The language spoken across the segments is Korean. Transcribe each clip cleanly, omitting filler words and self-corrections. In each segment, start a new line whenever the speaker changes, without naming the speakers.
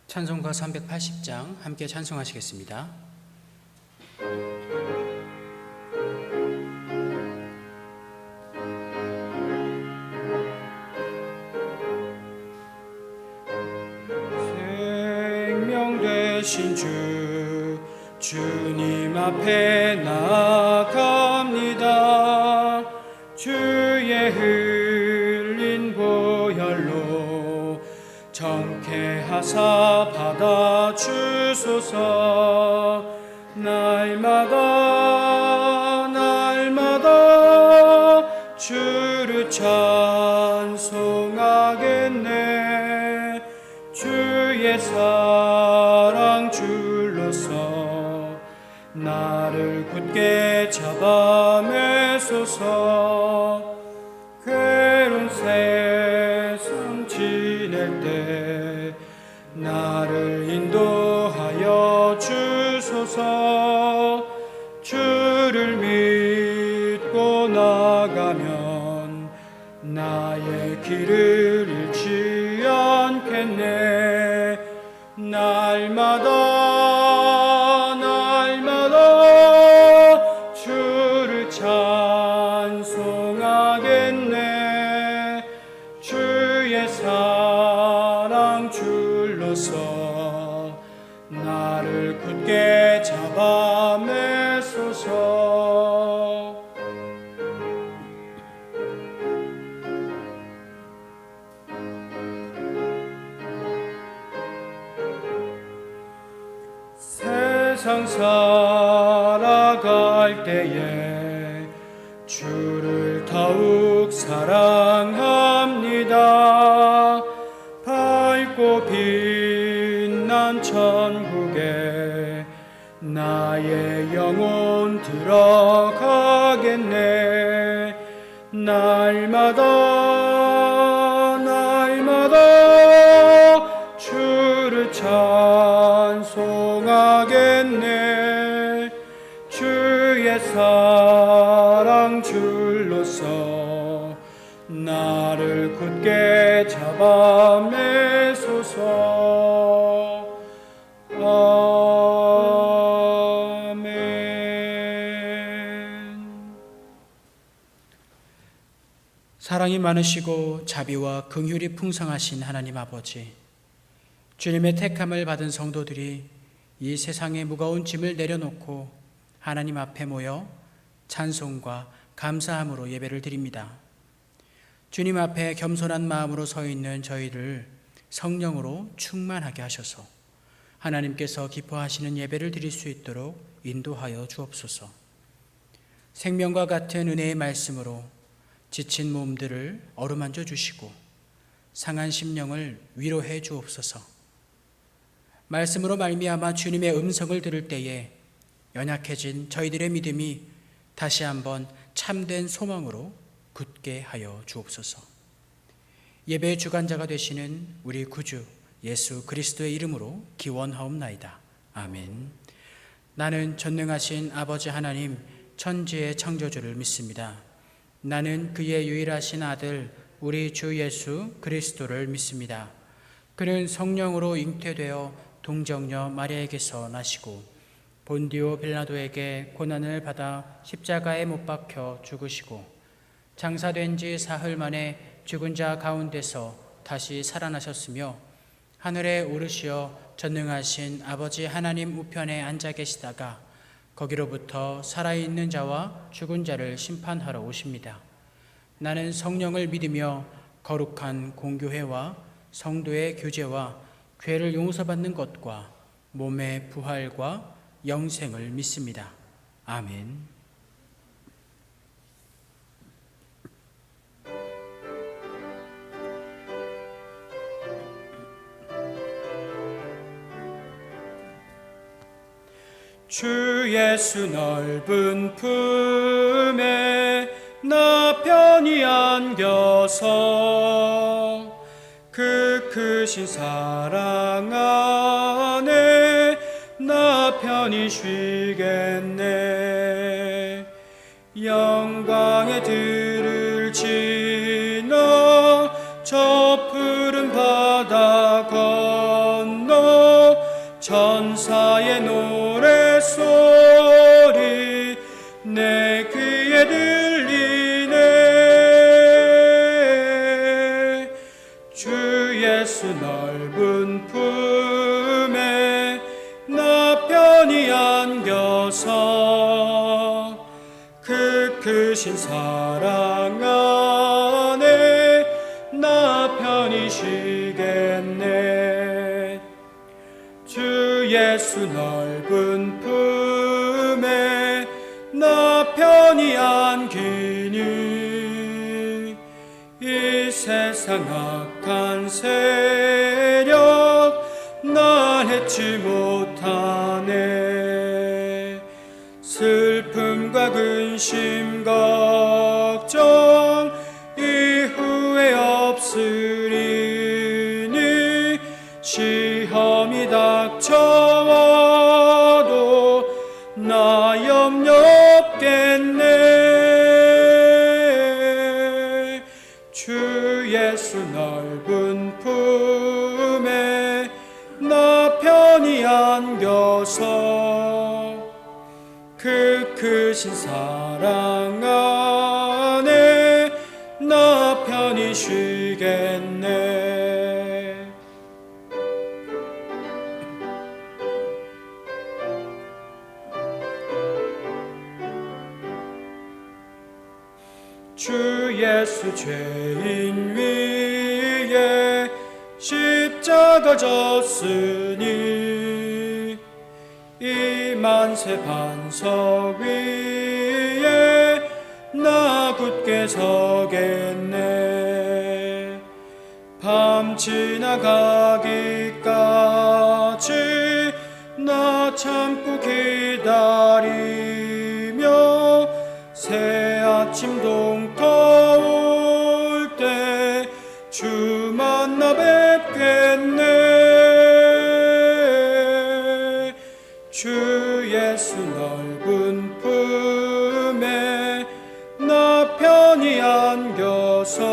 찬송가 380장 함께 찬송하시겠습니다.
생명 되신 주 주님 앞에 나아갑니다. 주의 흘린 보혈로 정케하사 받아주소서. 날마다 주를 찬송하겠네. 주의 사랑 줄로서 나를 굳게 잡아매소서. 괴로운 세상 지낼 때 나를 인도하여 주소서. 주를 믿고 나가면 나의 길을 잃지 않겠네. 날마다 주를 찬송하겠네. 주의 사랑 줄로서 나를 굳게 잡아매소서. 세상 살아갈 때에 주를 더욱 사랑합니다. 밝고 빛난 천국에 나의 영혼 들어가겠네. 날마다 주를 찬송하겠네. 주의 사랑 줄로서 나를 굳게 잡아매소서. 아멘.
사랑이 많으시고 자비와 긍휼이 풍성하신 하나님 아버지, 주님의 택함을 받은 성도들이 이 세상의 무거운 짐을 내려놓고 하나님 앞에 모여 찬송과 감사함으로 예배를 드립니다. 주님 앞에 겸손한 마음으로 서 있는 저희를 성령으로 충만하게 하셔서 하나님께서 기뻐하시는 예배를 드릴 수 있도록 인도하여 주옵소서. 생명과 같은 은혜의 말씀으로 지친 몸들을 어루만져 주시고 상한 심령을 위로해 주옵소서. 말씀으로 말미암아 주님의 음성을 들을 때에 연약해진 저희들의 믿음이 다시 한번 참된 소망으로 굳게 하여 주옵소서. 예배의 주관자가 되시는 우리 구주 예수 그리스도의 이름으로 기원하옵나이다. 아멘. 나는 전능하신 아버지 하나님 천지의 창조주를 믿습니다. 나는 그의 유일하신 아들 우리 주 예수 그리스도를 믿습니다. 그는 성령으로 잉태되어 동정녀 마리아에게서 나시고 본디오 빌라도에게 고난을 받아 십자가에 못 박혀 죽으시고 장사된 지 사흘 만에 죽은 자 가운데서 다시 살아나셨으며 하늘에 오르시어 전능하신 아버지 하나님 우편에 앉아 계시다가 거기로부터 살아있는 자와 죽은 자를 심판하러 오십니다. 나는 성령을 믿으며 거룩한 공교회와 성도의 교제와 죄를 용서받는 것과 몸의 부활과 영생을 믿습니다. 아멘.
주 예수 넓은 품에 나 편히 안겨서 그 크신 사랑 안에 나 편히 쉬겠네. 영광의 들을 지나 저 푸른 바다 건너 넓은 품에 나 편히 안겨서 그 크신 사랑 안에 나 편히 쉬겠네. 주 예수 넓은 품에 나 편히 안기니 이 세상 악한 세력 날 해치 못하네. 슬픔과 근심 걱정 이후에 없으리니 시험이 닥쳐와도 나 염려 없겠네. 주 예수 넓은 품에 나 편히 안겨서 그 크신 사랑 안에 나 편히 쉬겠네. 주 예수 죄인 위에 십자가 졌으니 이 만세 반석 위에 나 굳게 서겠네. 밤 지나가기까지 나 참고 기다리며 새 아침 동터 올 때 주 만나 뵙겠네. 주 예수 넓은 품에 나 편히 안겨서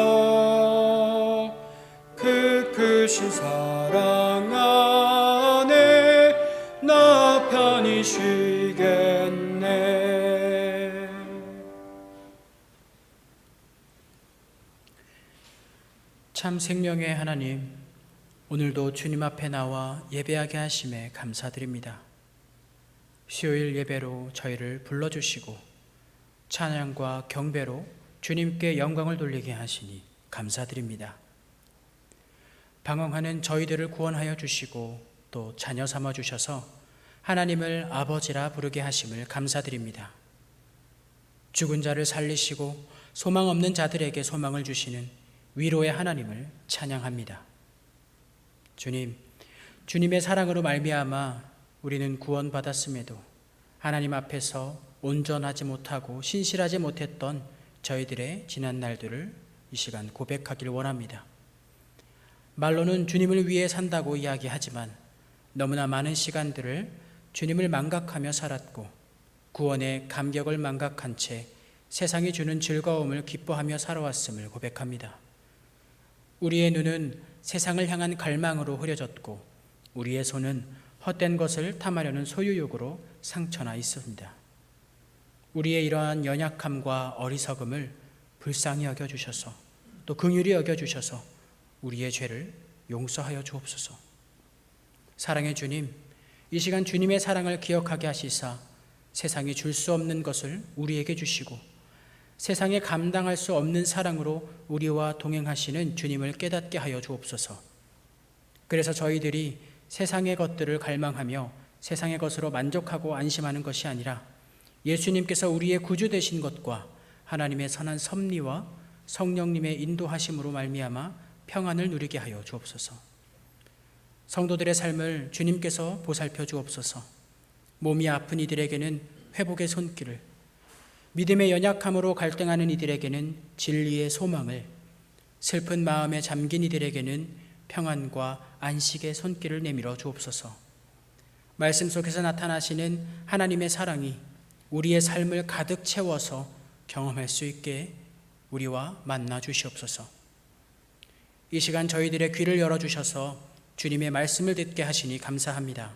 그 크신 사랑 안에 나 편히 쉬겠네.
참 생명의 하나님, 오늘도 주님 앞에 나와 예배하게 하심에 감사드립니다. 수요일 예배로 저희를 불러주시고 찬양과 경배로 주님께 영광을 돌리게 하시니 감사드립니다. 방황하는 저희들을 구원하여 주시고 또 자녀 삼아 주셔서 하나님을 아버지라 부르게 하심을 감사드립니다. 죽은 자를 살리시고 소망 없는 자들에게 소망을 주시는 위로의 하나님을 찬양합니다. 주님, 주님의 사랑으로 말미암아 우리는 구원받았음에도 하나님 앞에서 온전하지 못하고 신실하지 못했던 저희들의 지난 날들을 이 시간 고백하길 원합니다. 말로는 주님을 위해 산다고 이야기하지만 너무나 많은 시간들을 주님을 망각하며 살았고 구원의 감격을 망각한 채 세상이 주는 즐거움을 기뻐하며 살아왔음을 고백합니다. 우리의 눈은 세상을 향한 갈망으로 흐려졌고 우리의 손은 헛된 것을 탐하려는 소유욕으로 상처나 있습니다. 우리의 이러한 연약함과 어리석음을 불쌍히 여겨주셔서 또 긍휼히 여겨주셔서 우리의 죄를 용서하여 주옵소서. 사랑의 주님, 이 시간 주님의 사랑을 기억하게 하시사 세상이 줄 수 없는 것을 우리에게 주시고 세상에 감당할 수 없는 사랑으로 우리와 동행하시는 주님을 깨닫게 하여 주옵소서. 그래서 저희들이 세상의 것들을 갈망하며 세상의 것으로 만족하고 안심하는 것이 아니라 예수님께서 우리의 구주 되신 것과 하나님의 선한 섭리와 성령님의 인도하심으로 말미암아 평안을 누리게 하여 주옵소서. 성도들의 삶을 주님께서 보살펴 주옵소서. 몸이 아픈 이들에게는 회복의 손길을, 믿음의 연약함으로 갈등하는 이들에게는 진리의 소망을, 슬픈 마음에 잠긴 이들에게는 평안과 안식의 손길을 내밀어 주옵소서. 말씀 속에서 나타나시는 하나님의 사랑이 우리의 삶을 가득 채워서 경험할 수 있게 우리와 만나 주시옵소서. 이 시간 저희들의 귀를 열어주셔서 주님의 말씀을 듣게 하시니 감사합니다.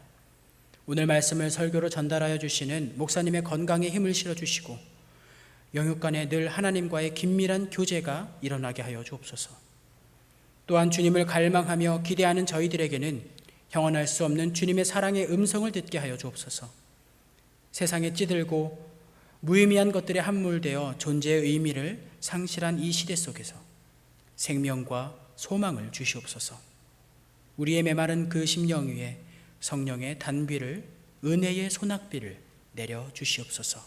오늘 말씀을 설교로 전달하여 주시는 목사님의 건강에 힘을 실어주시고 영육간에 늘 하나님과의 긴밀한 교제가 일어나게 하여 주옵소서. 또한 주님을 갈망하며 기대하는 저희들에게는 형언할 수 없는 주님의 사랑의 음성을 듣게 하여 주옵소서. 세상에 찌들고 무의미한 것들에 함몰되어 존재의 의미를 상실한 이 시대 속에서 생명과 소망을 주시옵소서. 우리의 메마른 그 심령 위에 성령의 단비를, 은혜의 소낙비를 내려 주시옵소서.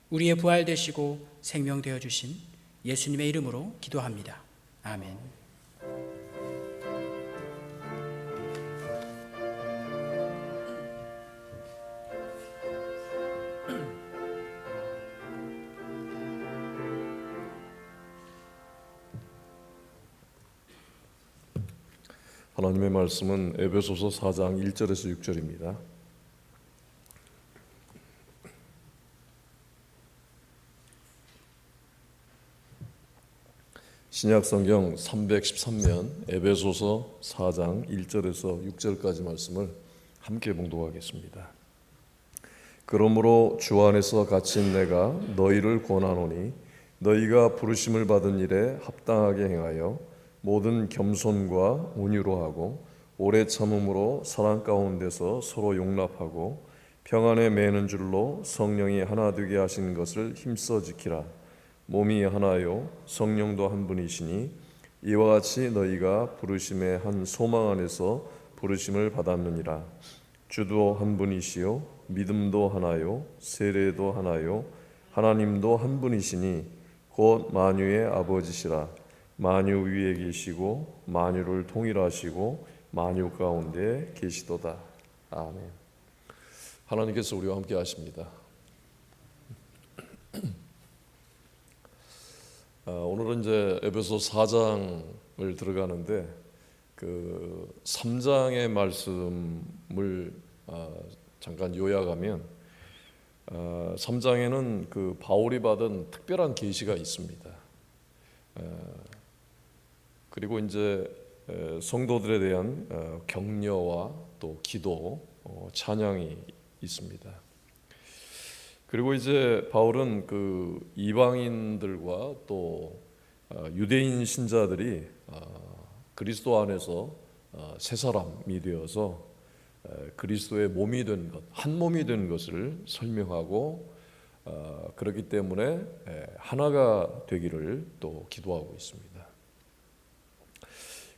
우리의 부활 되시고 생명 되어 주신 예수님의 이름으로 기도합니다. 아멘.
하나님의 말씀은 에베소서 4장 1절에서 6절입니다. 신약성경 313면 에베소서 4장 1절에서 6절까지 말씀을 함께 봉독하겠습니다. 그러므로 주 안에서 갇힌 내가 너희를 권하노니 너희가 부르심을 받은 일에 합당하게 행하여 모든 겸손과 온유로 하고 오래 참음으로 사랑 가운데서 서로 용납하고 평안에 매는 줄로 성령이 하나 되게 하신 것을 힘써 지키라. 몸이 하나요 성령도 한 분이시니 이와 같이 너희가 부르심의 한 소망 안에서 부르심을 받았느니라. 주도 한 분이시요 믿음도 하나요 세례도 하나요 하나님도 한 분이시니 곧 만유의 아버지시라. 만유 위에 계시고 만유를 통일하시고 만유 가운데 계시도다. 아멘. 하나님께서 우리와 함께 하십니다. 오늘은 이제 에베소 4장을 들어가는데 그 3장의 말씀을 잠깐 요약하면 3장에는 그 바울이 받은 특별한 계시가 있습니다. 그리고 이제 성도들에 대한 격려와 또 기도, 찬양이 있습니다. 그리고 이제 바울은 그 이방인들과 또 유대인 신자들이 그리스도 안에서 새 사람이 되어서 그리스도의 몸이 된 것, 한 몸이 된 것을 설명하고 그렇기 때문에 하나가 되기를 또 기도하고 있습니다.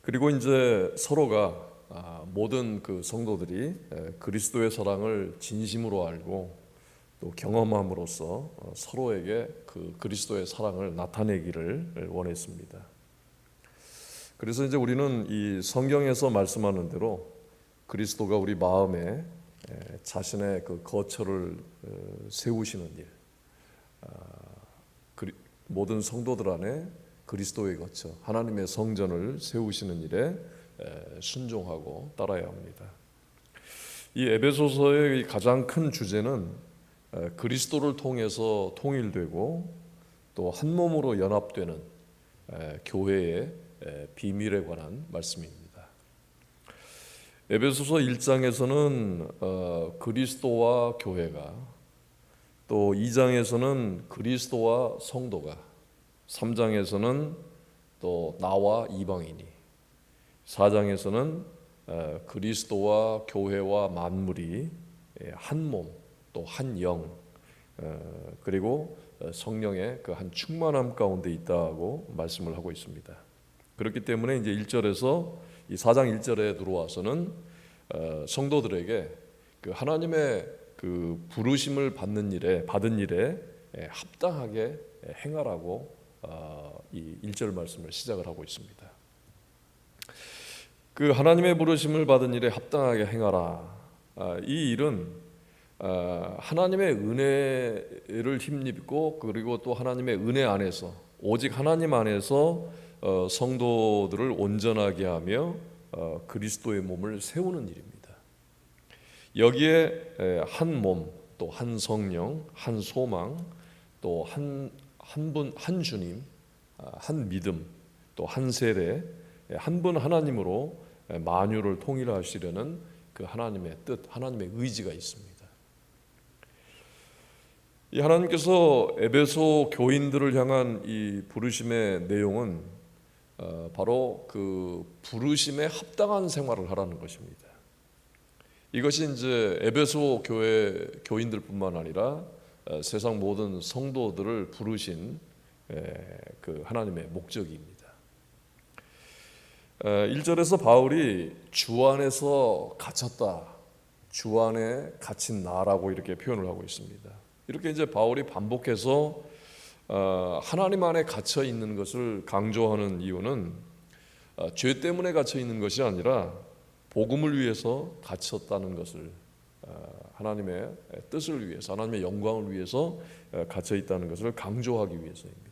그리고 이제 서로가 모든 그 성도들이 그리스도의 사랑을 진심으로 알고 또 경험함으로써 서로에게 그 그리스도의 사랑을 나타내기를 원했습니다. 그래서 이제 우리는 이 성경에서 말씀하는 대로 그리스도가 우리 마음에 자신의 그 거처를 세우시는 일, 모든 성도들 안에 그리스도의 거처, 하나님의 성전을 세우시는 일에 순종하고 따라야 합니다. 이 에베소서의 가장 큰 주제는 그리스도를 통해서 통일되고 또 한 몸으로 연합되는 교회의 비밀에 관한 말씀입니다. 에베소서 1장에서는 그리스도와 교회가, 또 2장에서는 그리스도와 성도가, 3장에서는 또 나와 이방인이, 4장에서는 그리스도와 교회와 만물이 한 몸, 또 한 영, 그리고 성령의 그 한 충만함 가운데 있다고 말씀을 하고 있습니다. 그렇기 때문에 이제 1절에서 이 4장 1절에 들어와서는 성도들에게 그 하나님의 그 부르심을 받은 일에 합당하게 행하라고 이 1절 말씀을 시작을 하고 있습니다. 그 하나님의 부르심을 받은 일에 합당하게 행하라. 이 일은 하나님의 은혜를 힘입고 그리고 또 하나님의 은혜 안에서 오직 하나님 안에서 성도들을 온전하게 하며 그리스도의 몸을 세우는 일입니다. 여기에 한 몸, 또 한 성령, 한 소망, 또 한 분, 한 주님, 한 믿음, 또 한 세례, 한 분 하나님으로 만유를 통일하시려는 그 하나님의 뜻, 하나님의 의지가 있습니다. 이 하나님께서 에베소 교인들을 향한 이 부르심의 내용은 바로 그 부르심에 합당한 생활을 하라는 것입니다. 이것이 이제 에베소 교회 교인들뿐만 아니라 세상 모든 성도들을 부르신 그 하나님의 목적입니다. 1절에서 바울이 주 안에서 갇혔다, 주 안에 갇힌 나라고 이렇게 표현을 하고 있습니다. 이렇게 이제 바울이 반복해서 하나님 안에 갇혀 있는 것을 강조하는 이유는 죄 때문에 갇혀 있는 것이 아니라 복음을 위해서 갇혔다는 것을, 하나님의 뜻을 위해서, 하나님의 영광을 위해서 갇혀 있다는 것을 강조하기 위해서입니다.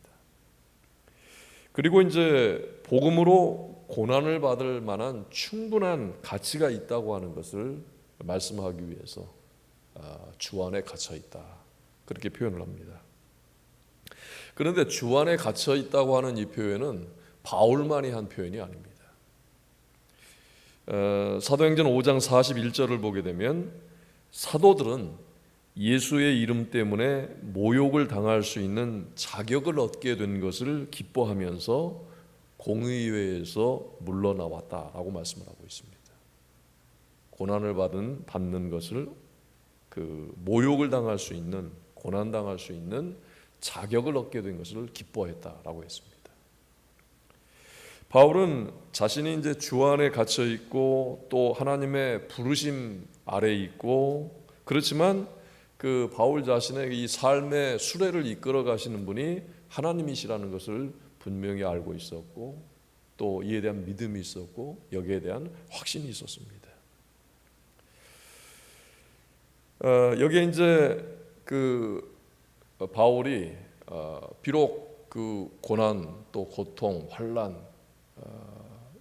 그리고 이제 복음으로 고난을 받을 만한 충분한 가치가 있다고 하는 것을 말씀하기 위해서 주 안에 갇혀 있다, 그렇게 표현을 합니다. 그런데 주 안에 갇혀 있다고 하는 이 표현은 바울만이 한 표현이 아닙니다. 사도행전 5장 41절을 보게 되면 사도들은 예수의 이름 때문에 모욕을 당할 수 있는 자격을 얻게 된 것을 기뻐하면서 공의회에서 물러나왔다라고 말씀을 하고 있습니다. 고난을 받는 것을, 그 모욕을 당할 수 있는, 고난 당할 수 있는 자격을 얻게 된 것을 기뻐했다라고 했습니다. 바울은 자신이 이제 주 안에 갇혀 있고 또 하나님의 부르심 아래 있고, 그렇지만 그 바울 자신의 이 삶의 수레를 이끌어 가시는 분이 하나님이시라는 것을 분명히 알고 있었고, 또 이에 대한 믿음이 있었고, 여기에 대한 확신이 있었습니다. 여기에 이제 그 바울이 비록 그 고난, 또 고통, 환난,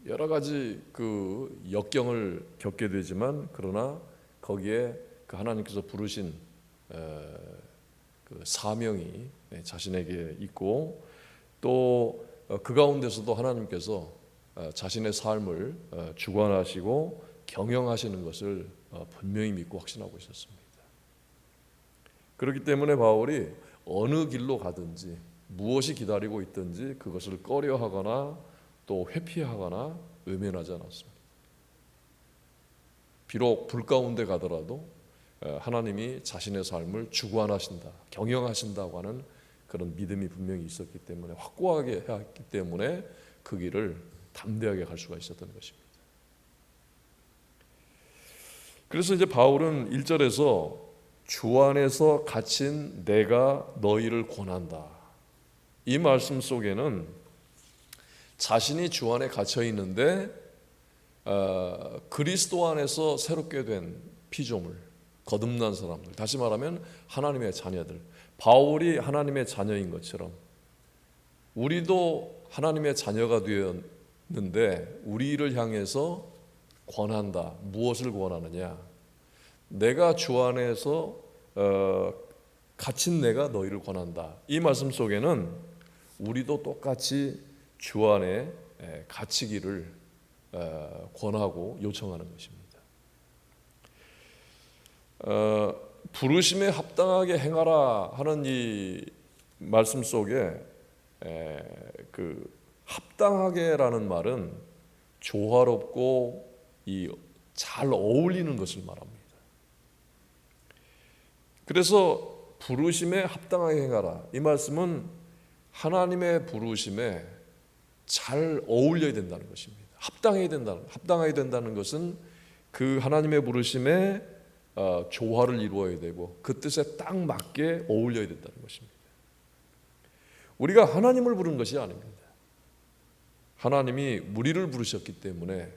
여러 가지 그 역경을 겪게 되지만, 그러나 거기에 그 하나님께서 부르신 그 사명이 자신에게 있고, 또 그 가운데서도 하나님께서 자신의 삶을 주관하시고 경영하시는 것을 분명히 믿고 확신하고 있었습니다. 그렇기 때문에 바울이 어느 길로 가든지 무엇이 기다리고 있든지 그것을 꺼려하거나 또 회피하거나 외면하지 않았습니다. 비록 불 가운데 가더라도 하나님이 자신의 삶을 주관하신다, 경영하신다고 하는 그런 믿음이 분명히 있었기 때문에, 확고하게 했기 때문에 그 길을 담대하게 갈 수가 있었던 것입니다. 그래서 이제 바울은 1절에서 주 안에서 갇힌 내가 너희를 권한다, 이 말씀 속에는 자신이 주 안에 갇혀 있는데 그리스도 안에서 새롭게 된 피조물, 거듭난 사람들, 다시 말하면 하나님의 자녀들, 바울이 하나님의 자녀인 것처럼 우리도 하나님의 자녀가 되었는데 우리를 향해서 권한다. 무엇을 권하느냐? 내가 주 안에서 갇힌 내가 너희를 권한다. 이 말씀 속에는 우리도 똑같이 주 안에 갇히기를 권하고 요청하는 것입니다. 부르심에 합당하게 행하라 하는 이 말씀 속에 그 합당하게라는 말은 조화롭고 잘 어울리는 것을 말합니다. 그래서 부르심에 합당하게 행하라, 이 말씀은 하나님의 부르심에 잘 어울려야 된다는 것입니다. 합당해야 된다는 것은 그 하나님의 부르심에 조화를 이루어야 되고 그 뜻에 딱 맞게 어울려야 된다는 것입니다. 우리가 하나님을 부른 것이 아닙니다. 하나님이 우리를 부르셨기 때문에,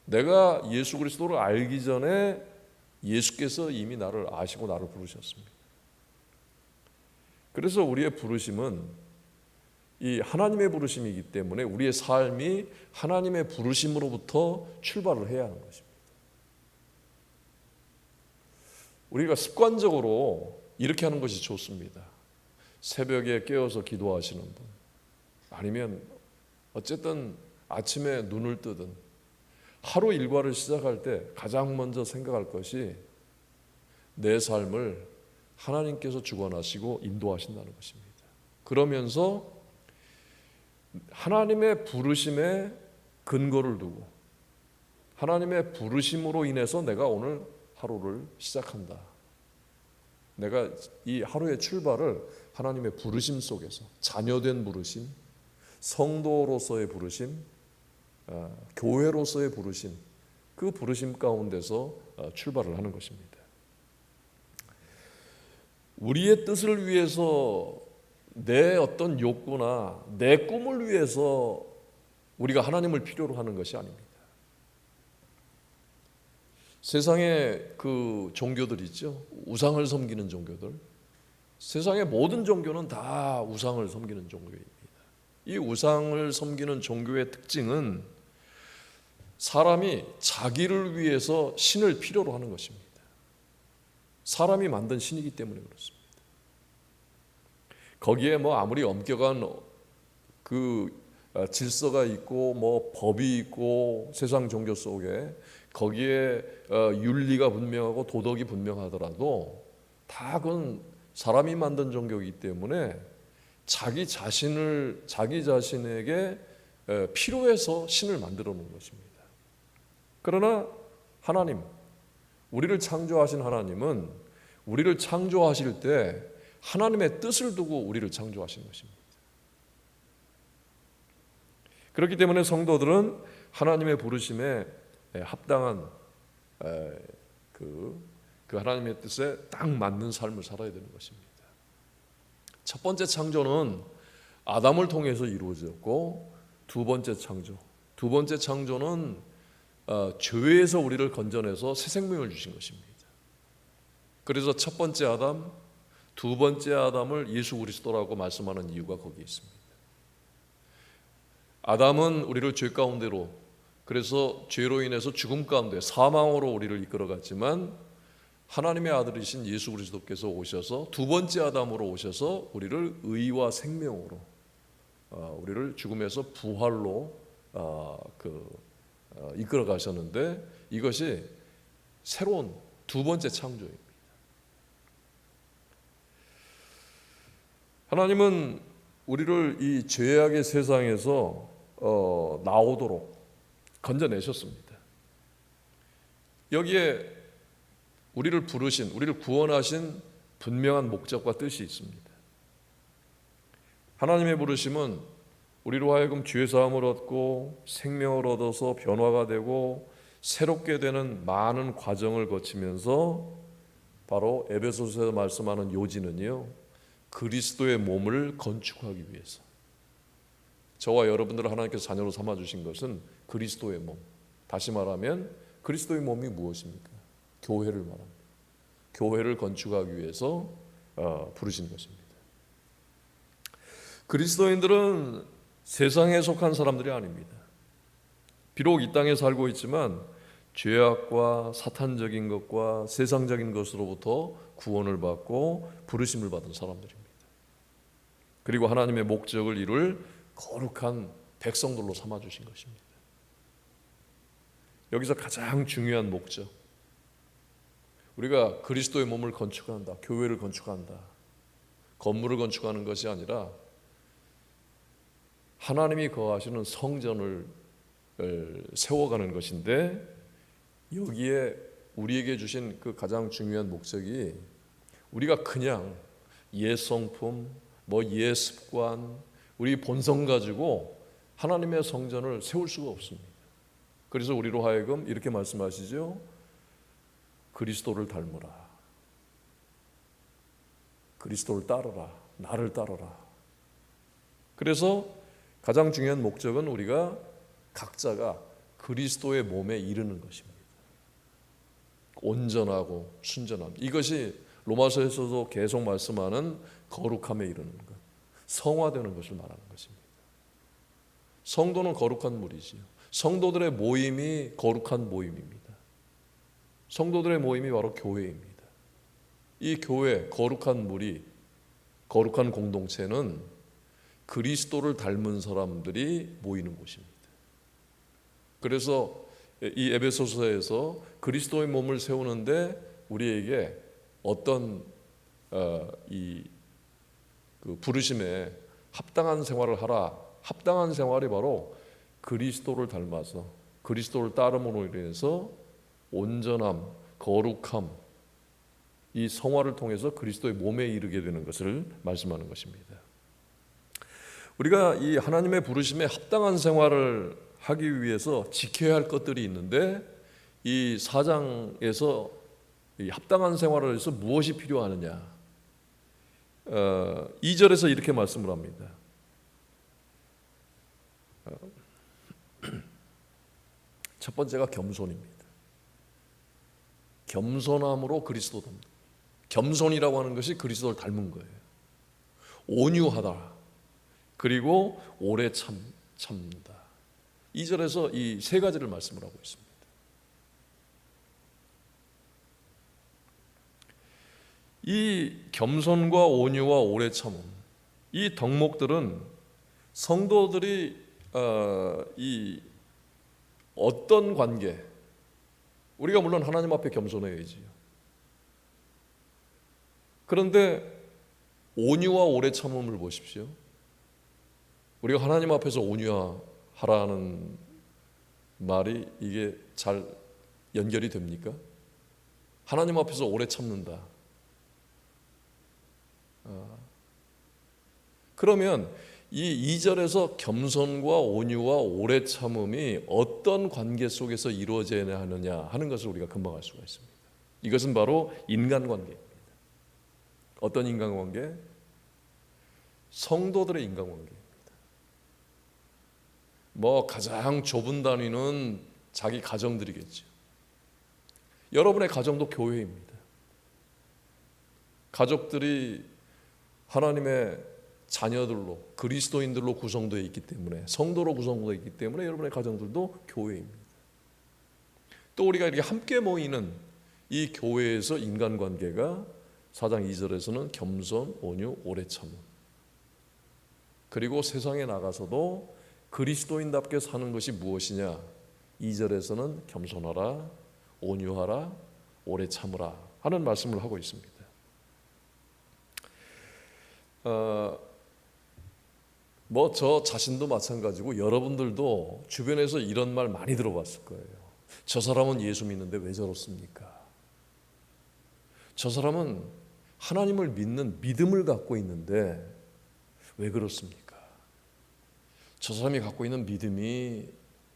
내가 예수 그리스도를 알기 전에 예수께서 이미 나를 아시고 나를 부르셨습니다. 그래서 우리의 부르심은 이 하나님의 부르심이기 때문에 우리의 삶이 하나님의 부르심으로부터 출발을 해야 하는 것입니다. 우리가 습관적으로 이렇게 하는 것이 좋습니다. 새벽에 깨어서 기도하시는 분, 아니면 어쨌든 아침에 눈을 뜨든 하루 일과를 시작할 때 가장 먼저 생각할 것이 내 삶을 하나님께서 주관하시고 인도하신다는 것입니다. 그러면서 하나님의 부르심에 근거를 두고 하나님의 부르심으로 인해서 내가 오늘 하루를 시작한다. 내가 이 하루의 출발을 하나님의 부르심 속에서 자녀된 부르심, 성도로서의 부르심, 교회로서의 부르심, 그 부르심 가운데서 출발을 하는 것입니다. 우리의 뜻을 위해서 내 어떤 욕구나 내 꿈을 위해서 우리가 하나님을 필요로 하는 것이 아닙니다. 세상에 그 종교들 있죠. 우상을 섬기는 종교들. 세상의 모든 종교는 다 우상을 섬기는 종교입니다. 이 우상을 섬기는 종교의 특징은 사람이 자기를 위해서 신을 필요로 하는 것입니다. 사람이 만든 신이기 때문에 그렇습니다. 거기에 뭐 아무리 엄격한 그 질서가 있고 뭐 법이 있고 세상 종교 속에 거기에 윤리가 분명하고 도덕이 분명하더라도 다 그건 사람이 만든 종교이기 때문에 자기 자신에게 필요해서 신을 만들어 놓은 것입니다. 그러나 하나님, 우리를 창조하신 하나님은 우리를 창조하실 때 하나님의 뜻을 두고 우리를 창조하신 것입니다. 그렇기 때문에 성도들은 하나님의 부르심에 합당한 그 하나님의 뜻에 딱 맞는 삶을 살아야 되는 것입니다. 첫 번째 창조는 아담을 통해서 이루어졌고 두 번째 창조는 죄에서 우리를 건져내서 새 생명을 주신 것입니다. 그래서 첫 번째 아담, 두 번째 아담을 예수 그리스도라고 말씀하는 이유가 거기에 있습니다. 아담은 우리를 죄 가운데로, 그래서 죄로 인해서 죽음 가운데 사망으로 우리를 이끌어갔지만 하나님의 아들이신 예수 그리스도께서 오셔서 두 번째 아담으로 오셔서 우리를 의와 생명으로, 우리를 죽음에서 부활로 이끌어 가셨는데 이것이 새로운 두 번째 창조입니다. 하나님은 우리를 이 죄악의 세상에서 나오도록 건져내셨습니다. 여기에 우리를 부르신, 우리를 구원하신 분명한 목적과 뜻이 있습니다. 하나님의 부르심은 우리로 하여금 죄 사함을 얻고 생명을 얻어서 변화가 되고 새롭게 되는 많은 과정을 거치면서 바로 에베소서에서 말씀하는 요지는요, 그리스도의 몸을 건축하기 위해서, 저와 여러분들을 하나님께서 자녀로 삼아주신 것은 그리스도의 몸, 다시 말하면 그리스도의 몸이 무엇입니까? 교회를 말합니다. 교회를 건축하기 위해서 부르신 것입니다. 그리스도인들은 세상에 속한 사람들이 아닙니다. 비록 이 땅에 살고 있지만 죄악과 사탄적인 것과 세상적인 것으로부터 구원을 받고 부르심을 받은 사람들입니다. 그리고 하나님의 목적을 이룰 거룩한 백성들로 삼아주신 것입니다. 여기서 가장 중요한 목적, 우리가 그리스도의 몸을 건축한다, 교회를 건축한다, 건물을 건축하는 것이 아니라 하나님이 거하시는 성전을 세워가는 것인데, 여기에 우리에게 주신 그 가장 중요한 목적이 우리가 그냥 옛 성품, 옛 습관, 우리 본성 가지고 하나님의 성전을 세울 수가 없습니다. 그래서 우리로 하여금 이렇게 말씀하시죠. 그리스도를 닮으라. 그리스도를 따르라. 나를 따르라. 그래서 가장 중요한 목적은 우리가 각자가 그리스도의 몸에 이르는 것입니다. 온전하고 순전함. 이것이 로마서에서도 계속 말씀하는 거룩함에 이르는 것, 성화되는 것을 말하는 것입니다. 성도는 거룩한 무리지요. 성도들의 모임이 거룩한 모임입니다. 성도들의 모임이 바로 교회입니다. 이 교회, 거룩한 무리, 거룩한 공동체는 그리스도를 닮은 사람들이 모이는 곳입니다. 그래서 이 에베소서에서 그리스도의 몸을 세우는데 우리에게 어떤 그 부르심에 합당한 생활을 하라 합당한 생활이 바로 그리스도를 닮아서 그리스도를 따름으로 인해서 온전함, 거룩함, 이 성화를 통해서 그리스도의 몸에 이르게 되는 것을 말씀하는 것입니다. 우리가 이 하나님의 부르심에 합당한 생활을 하기 위해서 지켜야 할 것들이 있는데, 이 4장에서 이 합당한 생활을 위해서 무엇이 필요하느냐, 2절에서 이렇게 말씀을 합니다. 첫 번째가 겸손입니다. 겸손함으로 그리스도 닮다. 겸손이라고 하는 것이 그리스도를 닮은 거예요. 온유하다. 그리고 오래 참는다. 2절에서 이 세 가지를 말씀을 하고 있습니다. 이 겸손과 온유와 오래 참음, 이 덕목들은 성도들이 이 어떤 관계, 우리가 물론 하나님 앞에 겸손해야지요. 그런데 온유와 오래 참음을 보십시오. 우리가 하나님 앞에서 온유하라는 말이 이게 잘 연결이 됩니까? 하나님 앞에서 오래 참는다. 그러면 이 2절에서 겸손과 온유와 오래 참음이 어떤 관계 속에서 이루어져야 하느냐 하는 것을 우리가 금방 알 수가 있습니다. 이것은 바로 인간관계입니다. 어떤 인간관계? 성도들의 인간관계입니다. 뭐 가장 좁은 단위는 자기 가정들이겠죠. 여러분의 가정도 교회입니다. 가족들이 하나님의 자녀들로, 그리스도인들로 구성되어 있기 때문에, 성도로 구성되어 있기 때문에 여러분의 가정들도 교회입니다. 또 우리가 이렇게 함께 모이는 이 교회에서 인간관계가 4장 2절에서는 겸손, 온유, 오래 참음, 그리고 세상에 나가서도 그리스도인답게 사는 것이 무엇이냐, 2절에서는 겸손하라, 온유하라, 오래 참으라 하는 말씀을 하고 있습니다. 뭐 저 자신도 마찬가지고 여러분들도 주변에서 이런 말 많이 들어봤을 거예요. 저 사람은 예수 믿는데 왜 저렇습니까? 저 사람은 하나님을 믿는 믿음을 갖고 있는데 왜 그렇습니까? 저 사람이 갖고 있는 믿음이,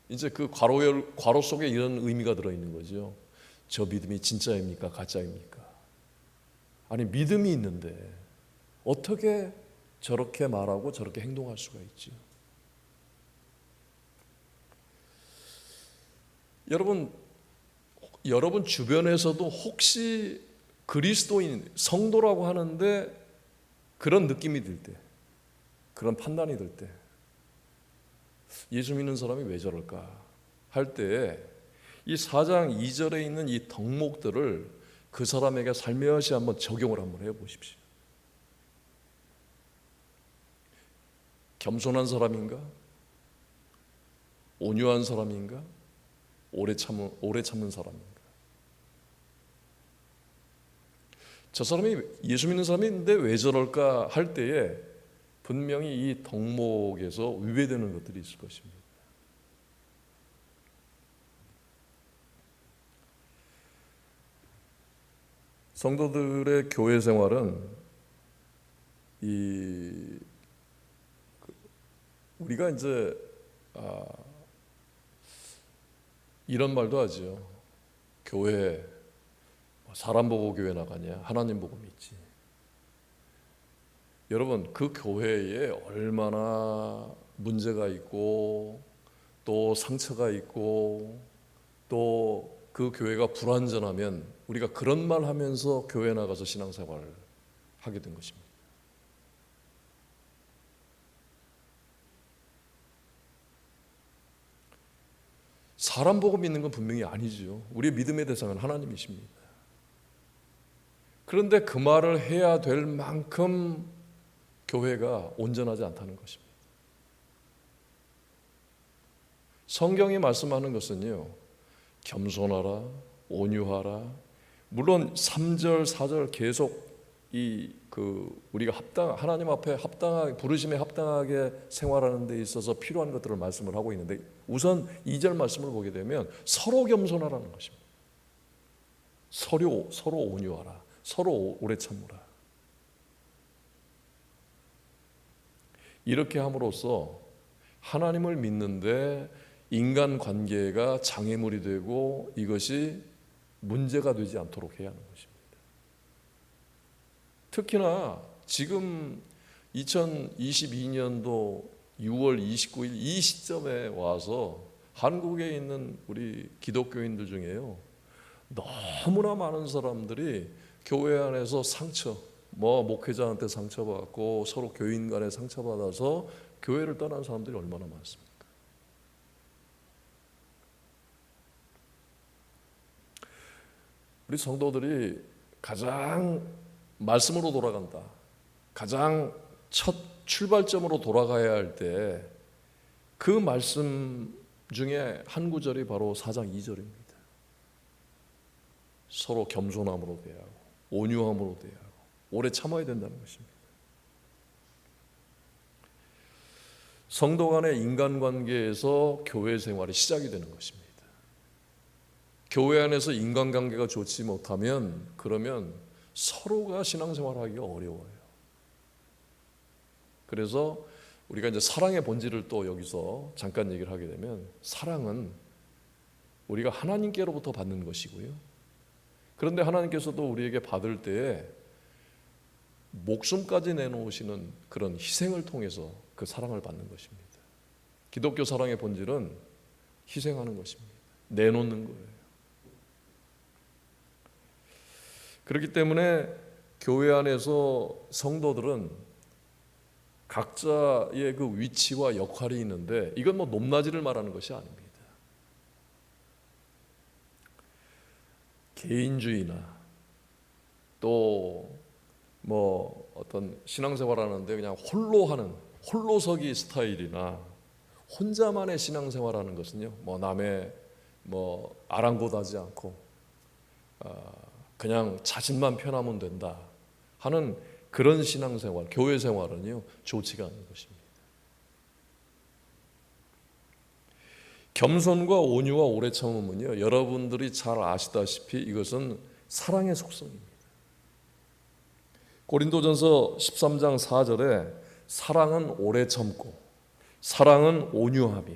이제 그 괄호 속에 이런 의미가 들어있는 거죠. 저 믿음이 진짜입니까? 가짜입니까? 아니, 믿음이 있는데 어떻게 저렇게 말하고 저렇게 행동할 수가 있지? 여러분 주변에서도 혹시 그리스도인, 성도라고 하는데 그런 느낌이 들 때, 그런 판단이 들 때, 예수 믿는 사람이 왜 저럴까 할 때에 이 4장 2절에 있는 이 덕목들을 그 사람에게 살며시 한번 적용을 한번 해보십시오. 겸손한 사람인가? 온유한 사람인가? 오래 참는 사람인가? 저 사람이 예수 믿는 사람인데 왜 저럴까 할 때에 분명히 이 덕목에서 위배되는 것들이 있을 것입니다. 성도들의 교회 생활은 우리가 이제 이런 말도 하죠. 교회 사람 보고 교회 나가냐, 하나님 보고 믿지. 여러분, 그 교회에 얼마나 문제가 있고 또 상처가 있고 또 그 교회가 불완전하면 우리가 그런 말 하면서 교회 나가서 신앙생활을 하게 된 것입니다. 사람 보고 믿는 건 분명히 아니죠. 우리의 믿음의 대상은 하나님이십니다. 그런데 그 말을 해야 될 만큼 교회가 온전하지 않다는 것입니다. 성경이 말씀하는 것은요, 겸손하라, 온유하라, 물론 3절, 4절 계속 우리가 하나님 앞에 합당하게, 부르심에 합당하게 생활하는 데 있어서 필요한 것들을 말씀을 하고 있는데, 우선 2절 말씀을 보게 되면 서로 겸손하라는 것입니다. 서로 온유하라, 서로 오래 참으라. 이렇게 함으로써 하나님을 믿는데 인간관계가 장애물이 되고 이것이 문제가 되지 않도록 해야 하는 것입니다. 특히나 지금 2022년도 6월 29일 이 시점에 와서 한국에 있는 우리 기독교인들 중에요, 너무나 많은 사람들이 교회 안에서 상처, 목회자한테 상처받고 서로 교인 간에 상처받아서 교회를 떠난 사람들이 얼마나 많습니까? 우리 성도들이 가장 말씀으로 돌아간다, 가장 첫 출발점으로 돌아가야 할 때 그 말씀 중에 한 구절이 바로 4장 2절입니다. 서로 겸손함으로 대하고 온유함으로 대하고 오래 참아야 된다는 것입니다. 성도 간의 인간관계에서 교회 생활이 시작이 되는 것입니다. 교회 안에서 인간관계가 좋지 못하면 그러면 서로가 신앙생활하기가 어려워요. 그래서 우리가 이제 사랑의 본질을 또 여기서 잠깐 얘기를 하게 되면, 사랑은 우리가 하나님께로부터 받는 것이고요. 그런데 하나님께서도 우리에게 받을 때에 목숨까지 내놓으시는 그런 희생을 통해서 그 사랑을 받는 것입니다. 기독교 사랑의 본질은 희생하는 것입니다. 내놓는 거예요. 그렇기 때문에 교회 안에서 성도들은 각자의 그 위치와 역할이 있는데, 이건 높낮이를 말하는 것이 아닙니다. 개인주의나 또 어떤 신앙생활하는데 그냥 홀로서기 스타일이나 혼자만의 신앙생활하는 것은요, 남의 아랑곳하지 않고 그냥 자신만 편하면 된다 하는 그런 신앙생활, 교회 생활은요 좋지가 않은 것입니다. 겸손과 온유와 오래 참음은요, 여러분들이 잘 아시다시피 이것은 사랑의 속성입니다. 고린도전서 13장 4절에 사랑은 오래 참고 사랑은 온유하며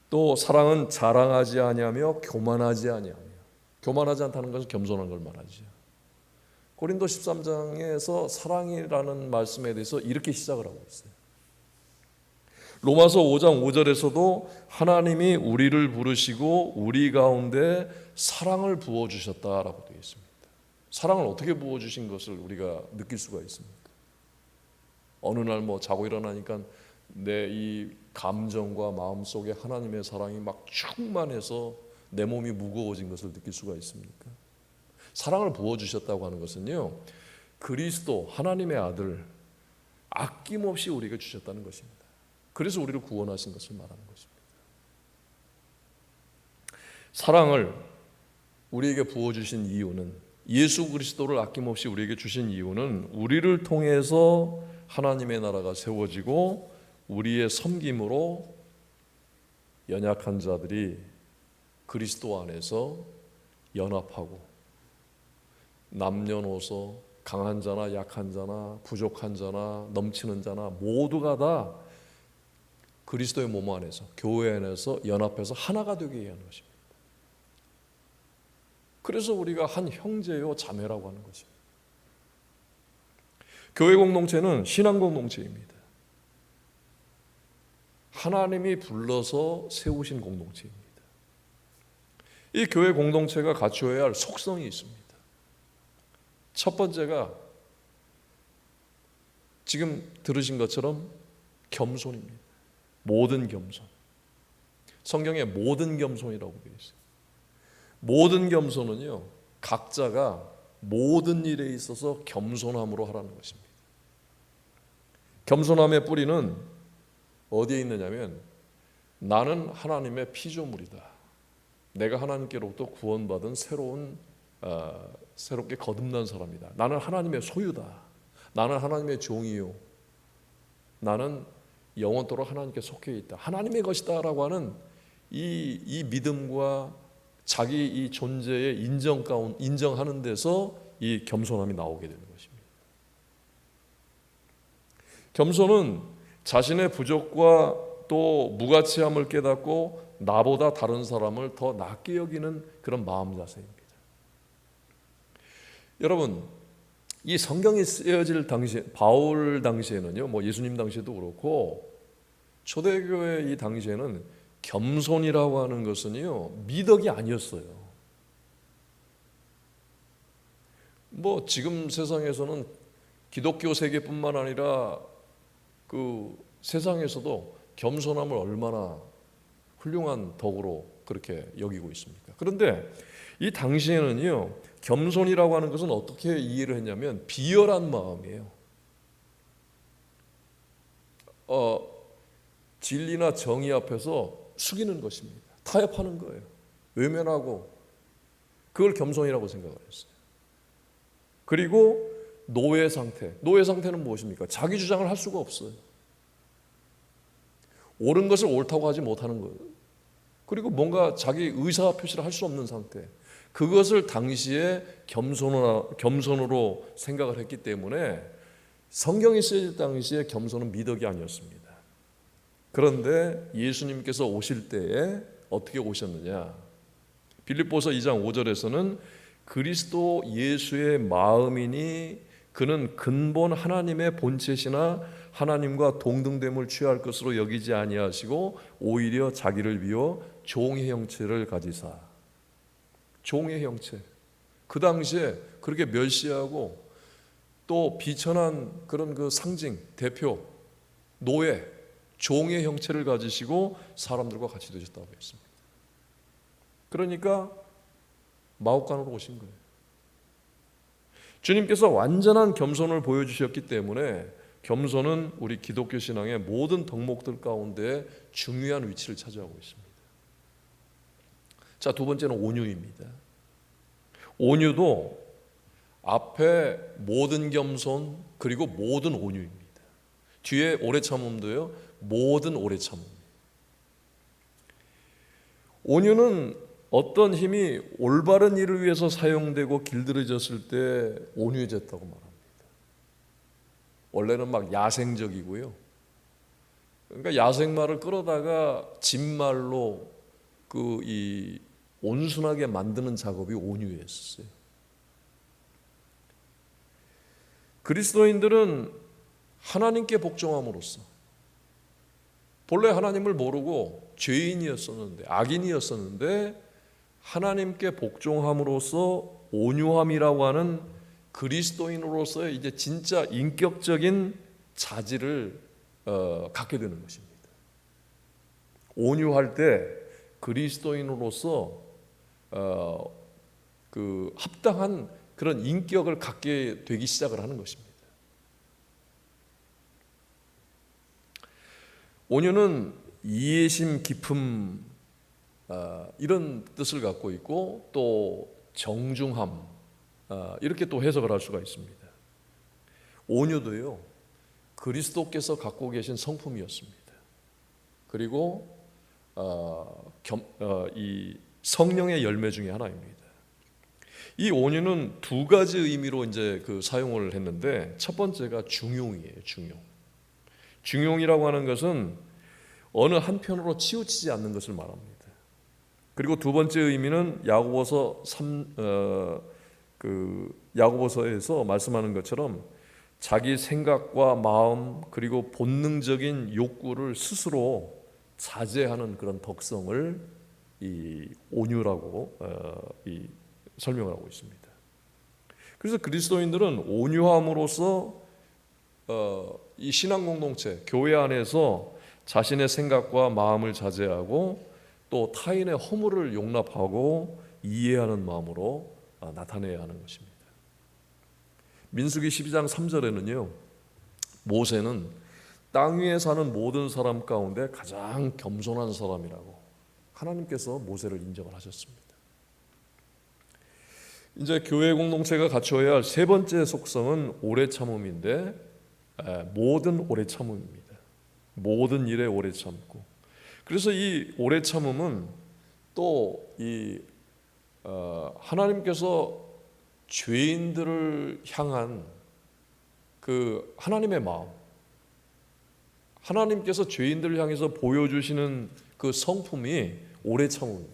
또 사랑은 자랑하지 아니하며 교만하지 아니하며, 교만하지 않다는 것은 겸손한 걸 말하죠. 고린도 13장에서 사랑이라는 말씀에 대해서 이렇게 시작을 하고 있어요. 로마서 5장 5절에서도 하나님이 우리를 부르시고 우리 가운데 사랑을 부어주셨다라고 되어 있습니다. 사랑을 어떻게 부어주신 것을 우리가 느낄 수가 있습니까? 어느 날 자고 일어나니까 내 이 감정과 마음 속에 하나님의 사랑이 막 충만해서 내 몸이 무거워진 것을 느낄 수가 있습니까? 사랑을 부어주셨다고 하는 것은요, 그리스도 하나님의 아들 아낌없이 우리에게 주셨다는 것입니다. 그래서 우리를 구원하신 것을 말하는 것입니다. 사랑을 우리에게 부어주신 이유는, 예수 그리스도를 아낌없이 우리에게 주신 이유는 우리를 통해서 하나님의 나라가 세워지고 우리의 섬김으로 연약한 자들이 그리스도 안에서 연합하고 남녀노소 강한 자나 약한 자나 부족한 자나 넘치는 자나 모두가 다 그리스도의 몸 안에서, 교회 안에서 연합해서 하나가 되게 해야 하는 것입니다. 그래서 우리가 한 형제요 자매라고 하는 것입니다. 교회 공동체는 신앙 공동체입니다. 하나님이 불러서 세우신 공동체입니다. 이 교회 공동체가 갖추어야 할 속성이 있습니다. 첫 번째가 지금 들으신 것처럼 겸손입니다. 모든 겸손. 성경에 모든 겸손이라고 되어 있어요. 모든 겸손은요, 각자가 모든 일에 있어서 겸손함으로 하라는 것입니다. 겸손함의 뿌리는 어디에 있느냐면, 나는 하나님의 피조물이다. 내가 하나님께로부터 구원받은 새로운 새롭게 거듭난 사람이다. 나는 하나님의 소유다. 나는 하나님의 종이요. 나는 영원토록 하나님께 속해 있다. 하나님의 것이다라고 하는 이 믿음과 자기 이 존재의 인정하는 데서 이 겸손함이 나오게 되는 것입니다. 겸손은 자신의 부족과 또 무가치함을 깨닫고 나보다 다른 사람을 더 낮게 여기는 그런 마음 자세입니다. 여러분, 이 성경이 쓰여질 당시, 바울 당시에는요, 뭐 예수님 당시에도 그렇고 초대교회 이 당시에는 겸손이라고 하는 것은요, 미덕이 아니었어요. 뭐 지금 세상에서는 기독교 세계뿐만 아니라 그 세상에서도 겸손함을 얼마나 훌륭한 덕으로 그렇게 여기고 있습니까? 그런데 이 당시에는요, 겸손이라고 하는 것은 어떻게 이해를 했냐면 비열한 마음이에요. 진리나 정의 앞에서 숙이는 것입니다. 타협하는 거예요. 외면하고 그걸 겸손이라고 생각을 했어요. 그리고 노예 상태. 노예 상태는 무엇입니까? 자기 주장을 할 수가 없어요. 옳은 것을 옳다고 하지 못하는 거예요. 그리고 뭔가 자기 의사 표시를 할 수 없는 상태. 그것을 당시에 겸손으로 생각을 했기 때문에 성경이 쓰여질 당시에 겸손은 미덕이 아니었습니다. 그런데 예수님께서 오실 때에 어떻게 오셨느냐? 빌립보서 2장 5절에서는 그리스도 예수의 마음이니 그는 근본 하나님의 본체시나 하나님과 동등됨을 취할 것으로 여기지 아니하시고 오히려 자기를 비워 종의 형체를 가지사. 종의 형체. 그 당시에 그렇게 멸시하고 또 비천한 그런 그 상징, 대표, 노예, 종의 형체를 가지시고 사람들과 같이 되셨다고 했습니다. 그러니까 마옥간으로 오신 거예요. 주님께서 완전한 겸손을 보여주셨기 때문에 겸손은 우리 기독교 신앙의 모든 덕목들 가운데 중요한 위치를 차지하고 있습니다. 자, 두 번째는 온유입니다. 온유도 앞에 모든 겸손 그리고 모든 온유입니다. 뒤에 오래 참음도요, 모든 오래 참음. 온유는 어떤 힘이 올바른 일을 위해서 사용되고 길들여졌을 때 온유해졌다고 말합니다. 원래는 막 야생적이고요. 그러니까 야생말을 끌어다가 진말로 이 온순하게 만드는 작업이 온유했었어요. 그리스도인들은 하나님께 복종함으로써 본래 하나님을 모르고 죄인이었었는데 악인이었었는데 하나님께 복종함으로써 온유함이라고 하는 그리스도인으로서의 이제 진짜 인격적인 자질을 갖게 되는 것입니다. 온유할 때 그리스도인으로서 그 합당한 그런 인격을 갖게 되기 시작을 하는 것입니다. 온유는 이해심 깊음 이런 뜻을 갖고 있고 또 정중함 이렇게 또 해석을 할 수가 있습니다. 온유도요, 그리스도께서 갖고 계신 성품이었습니다. 그리고 이 성령의 열매 중에 하나입니다. 이 온유는 두 가지 의미로 이제 그 사용을 했는데 첫 번째가 중용이에요. 중용이라고 하는 것은 어느 한편으로 치우치지 않는 것을 말합니다. 그리고 두 번째 의미는 야고보서에서 말씀하는 것처럼 자기 생각과 마음 그리고 본능적인 욕구를 스스로 자제하는 그런 덕성을 이 온유라고 설명을 하고 있습니다. 그래서 그리스도인들은 온유함으로써 이 신앙 공동체, 교회 안에서 자신의 생각과 마음을 자제하고 또 타인의 허물을 용납하고 이해하는 마음으로 나타내야 하는 것입니다. 민수기 12장 3절에는요, 모세는 땅 위에 사는 모든 사람 가운데 가장 겸손한 사람이라고 하나님께서 모세를 인정을 하셨습니다. 이제 교회 공동체가 갖춰야 할 세 번째 속성은 오래 참음인데, 모든 오래 참음입니다. 모든 일에 오래 참고. 그래서 이 오래 참음은 또 이 하나님께서 죄인들을 향한 그 하나님의 마음, 하나님께서 죄인들을 향해서 보여주시는 그 성품이 오래 참음입니다.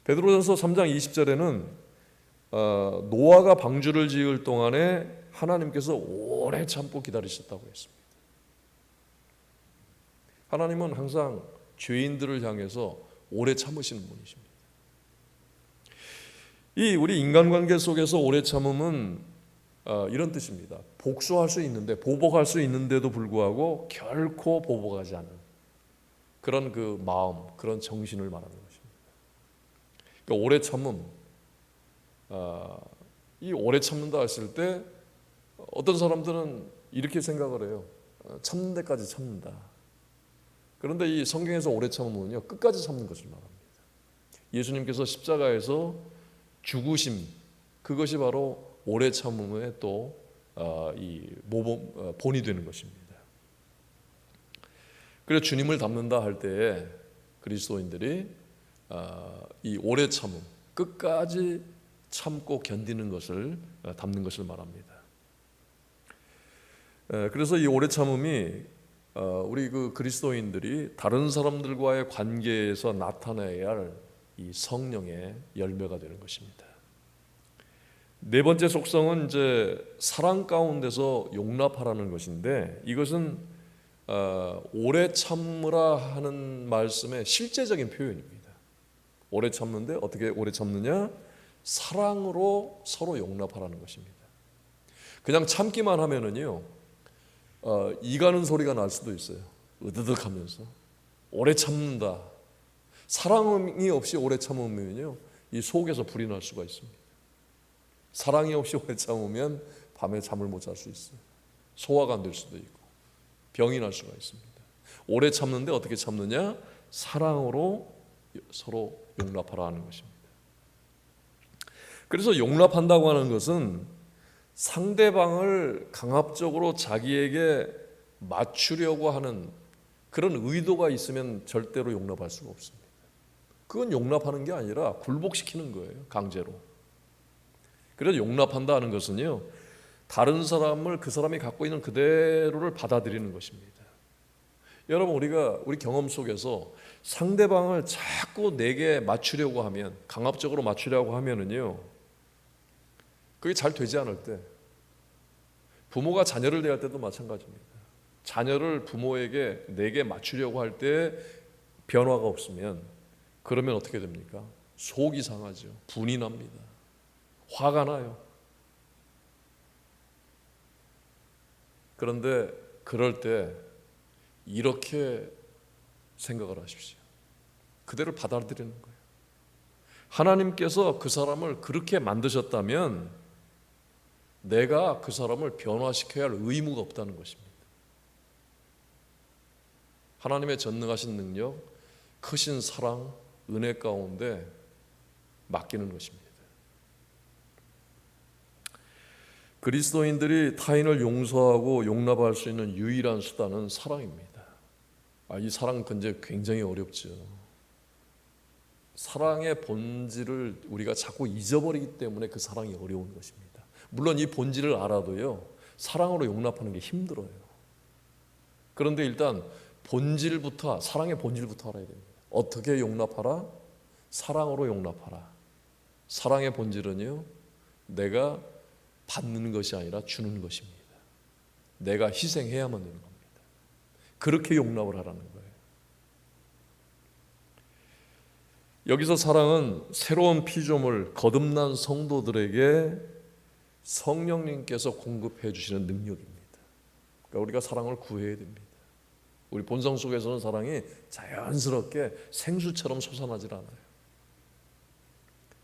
베드로전서 3장 20절에는 노아가 방주를 지을 동안에 하나님께서 오래 참고 기다리셨다고 했습니다. 하나님은 항상 죄인들을 향해서 오래 참으시는 분이십니다. 이 우리 인간관계 속에서 오래 참음은 이런 뜻입니다. 복수할 수 있는데, 보복할 수 있는데도 불구하고 결코 보복하지 않는 그런 그 마음, 그런 정신을 말하는 것입니다. 그러니까 오래 참음, 이 오래 참는다 했을 때 어떤 사람들은 이렇게 생각을 해요. 참는 데까지 참는다. 그런데 이 성경에서 오래 참음은요, 끝까지 참는 것을 말합니다. 예수님께서 십자가에서 죽으심, 그것이 바로 오래 참음의 또 이 모범 본이 되는 것입니다. 그래서 주님을 닮는다 할 때에 그리스도인들이 이 오래 참음, 끝까지 참고 견디는 것을 담는 것을 말합니다. 그래서 이 오래 참음이 우리 그 그리스도인들이 다른 사람들과의 관계에서 나타내야 할 이 성령의 열매가 되는 것입니다. 네 번째 속성은 이제 사랑 가운데서 용납하라는 것인데, 이것은 오래 참으라 하는 말씀의 실제적인 표현입니다. 오래 참는데 어떻게 오래 참느냐? 사랑으로 서로 용납하라는 것입니다. 그냥 참기만 하면은요, 이 가는 소리가 날 수도 있어요. 으드득하면서 오래 참는다. 사랑이 없이 오래 참으면요, 이 속에서 불이 날 수가 있습니다. 사랑이 없이 오래 참으면 밤에 잠을 못 잘 수 있어요. 소화가 안 될 수도 있고 병이 날 수가 있습니다. 오래 참는데 어떻게 참느냐? 사랑으로 서로 용납하라 하는 것입니다. 그래서 용납한다고 하는 것은 상대방을 강압적으로 자기에게 맞추려고 하는 그런 의도가 있으면 절대로 용납할 수가 없습니다. 그건 용납하는 게 아니라 굴복시키는 거예요, 강제로. 그래서 용납한다 하는 것은요, 다른 사람을 그 사람이 갖고 있는 그대로를 받아들이는 것입니다. 여러분, 우리 경험 속에서 상대방을 자꾸 내게 맞추려고 하면, 강압적으로 맞추려고 하면은요, 그게 잘 되지 않을 때, 부모가 자녀를 대할 때도 마찬가지입니다. 자녀를 부모에게 내게 맞추려고 할 때 변화가 없으면, 그러면 어떻게 됩니까? 속이 상하죠. 분이 납니다. 화가 나요. 그런데 그럴 때 이렇게 생각을 하십시오. 그대로 받아들이는 거예요. 하나님께서 그 사람을 그렇게 만드셨다면 내가 그 사람을 변화시켜야 할 의무가 없다는 것입니다. 하나님의 전능하신 능력, 크신 사랑, 은혜 가운데 맡기는 것입니다. 그리스도인들이 타인을 용서하고 용납할 수 있는 유일한 수단은 사랑입니다. 이 사랑 굉장히 어렵죠. 사랑의 본질을 우리가 자꾸 잊어버리기 때문에 그 사랑이 어려운 것입니다. 물론 이 본질을 알아도요, 사랑으로 용납하는 게 힘들어요. 그런데 일단 사랑의 본질부터 알아야 됩니다. 어떻게 용납하라? 사랑으로 용납하라. 사랑의 본질은요, 내가 받는 것이 아니라 주는 것입니다. 내가 희생해야만 되는 겁니다. 그렇게 용납을 하라는 거예요. 여기서 사랑은 새로운 피조물, 거듭난 성도들에게 성령님께서 공급해 주시는 능력입니다. 그러니까 우리가 사랑을 구해야 됩니다. 우리 본성 속에서는 사랑이 자연스럽게 생수처럼 솟아나질 않아요.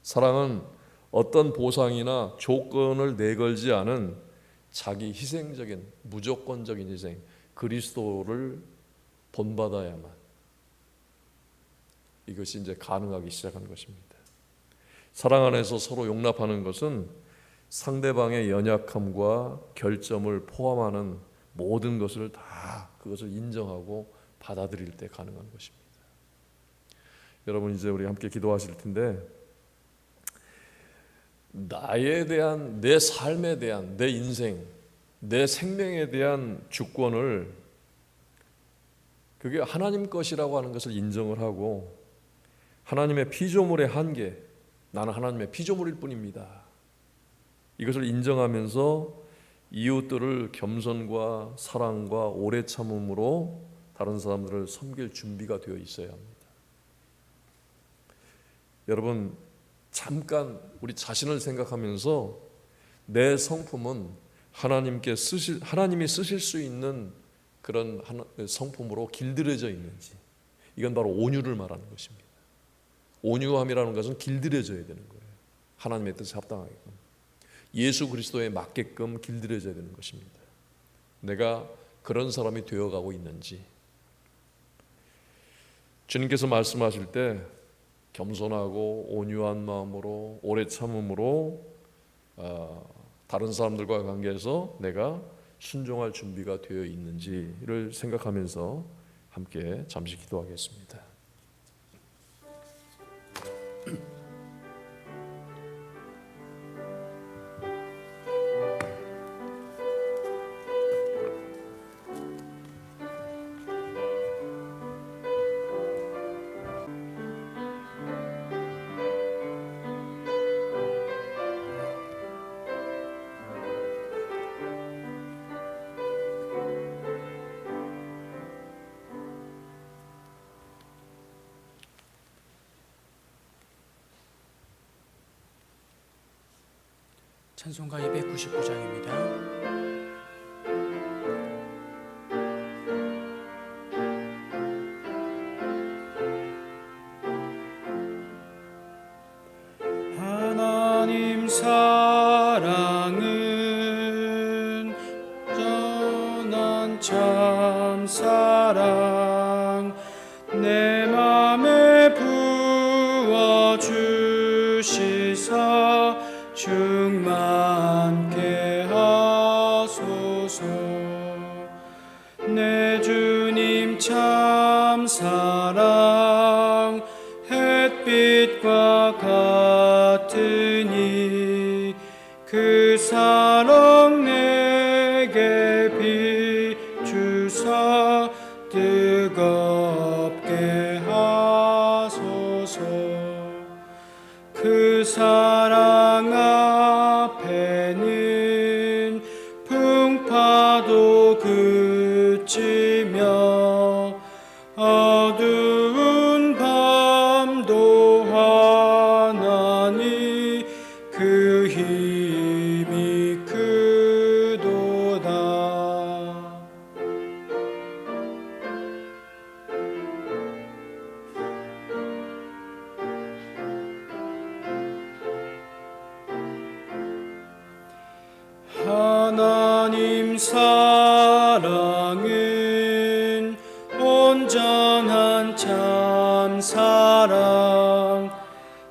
사랑은 어떤 보상이나 조건을 내걸지 않은 자기 희생적인, 무조건적인 희생, 그리스도를 본받아야만 이것이 이제 가능하기 시작한 것입니다. 사랑 안에서 서로 용납하는 것은 상대방의 연약함과 결점을 포함하는 모든 것을 다 그것을 인정하고 받아들일 때 가능한 것입니다. 여러분, 이제 우리 함께 기도하실 텐데, 나에 대한, 내 삶에 대한, 내 인생, 내 생명에 대한 주권을, 그게 하나님 것이라고 하는 것을 인정을 하고, 하나님의 피조물의 한계, 나는 하나님의 피조물일 뿐입니다, 이것을 인정하면서 이웃들을 겸손과 사랑과 오래 참음으로 다른 사람들을 섬길 준비가 되어 있어야 합니다. 여러분, 잠깐 우리 자신을 생각하면서 내 성품은 하나님이 쓰실 수 있는 그런 성품으로 길들여져 있는지, 이건 바로 온유를 말하는 것입니다. 온유함이라는 것은 길들여져야 되는 거예요. 하나님의 뜻에 합당하게끔, 예수 그리스도에 맞게끔 길들여져야 되는 것입니다. 내가 그런 사람이 되어가고 있는지, 주님께서 말씀하실 때 겸손하고 온유한 마음으로 오래 참음으로 다른 사람들과 관계에서 내가 순종할 준비가 되어 있는지를 생각하면서 함께 잠시 기도하겠습니다.
찬송가 299장입니다.
하나님 사랑은 전한 참 사랑, 내 맘에 부어주시사 충만케 하소서. 내 주님 참 사랑 햇빛과 같으니, 그 사랑 내게 비추사 뜨겁게 하소서. 그 사랑 앞에는 풍파도 그치며 어두운 밤도 환하니 그 힘이 크도다. 하나님 사랑은 온전한 참 사랑,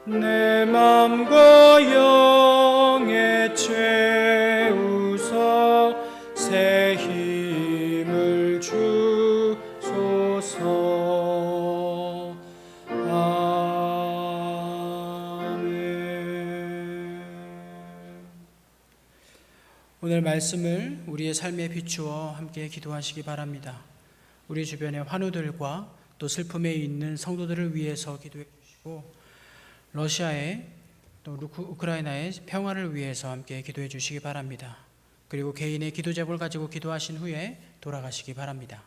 내 맘과 영에 채우사 새 힘을 주소서. 아멘.
오늘 말씀을 우리의 삶에 비추어 함께 기도하시기 바랍니다. 우리 주변의 환우들과 또 슬픔에 있는 성도들을 위해서 기도해 주시고, 러시아의 또 우크라이나의 평화를 위해서 함께 기도해 주시기 바랍니다. 그리고 개인의 기도 제목을 가지고 기도하신 후에 돌아가시기 바랍니다.